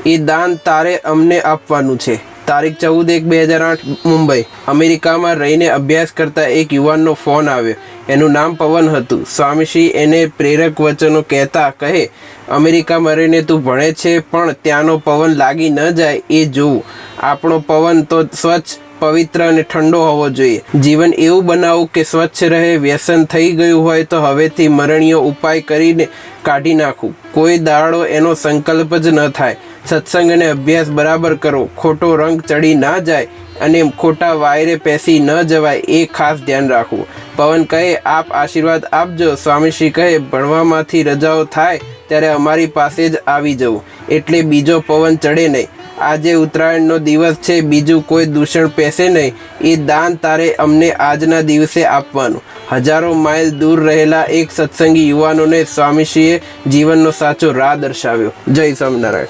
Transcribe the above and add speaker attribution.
Speaker 1: એ દાન તારે અમને આપવાનું છે। તારીખ 14/1/2008 મુંબઈ। અમેરિકામાં રહીને અભ્યાસ કરતા એક યુવાનનો ફોન આવ્યો। એનું નામ પવન હતું। સ્વામીશ્રી એને પ્રેરક વચનો કહેતા કહે, અમેરિકામાં રહીને તું ભણે છે, પણ ત્યાંનો પવન લાગી ન જાય એ જોવું। આપણો પવન તો સ્વચ્છ, પવિત્ર અને ઠંડો હોવો જોઈએ। જીવન એવું બનાવવું કે સ્વચ્છ રહે। વ્યસન થઈ ગયું હોય તો હવેથી મરણીયો ઉપાય કરીને કાઢી નાખવું। કોઈ દાડો એનો સંકલ્પ જ ન થાય। સત્સંગ અને અભ્યાસ બરાબર કરો। ખોટો રંગ ચડી ના જાય અને ખોટા વાયરે પેસી ન જવાય એ ખાસ ધ્યાન રાખવું। પવન કહે, આપ આશીર્વાદ આપજો। સ્વામીશ્રી કહે, ભણવામાંથી રજાઓ થાય ત્યારે અમારી પાસે જ આવી જવું, એટલે બીજો પવન ચડે નહીં। આજે ઉત્તરાયણનો દિવસ છે, બીજું કોઈ દૂષણ પેસે નહીં। એ દાન તારે અમને આજના દિવસે આપવાનું। હજારો માઇલ દૂર રહેલા એક સત્સંગી યુવાનોને સ્વામીશ્રીએ જીવનનો સાચો રાહ દર્શાવ્યો। જય સ્વામિનારાયણ।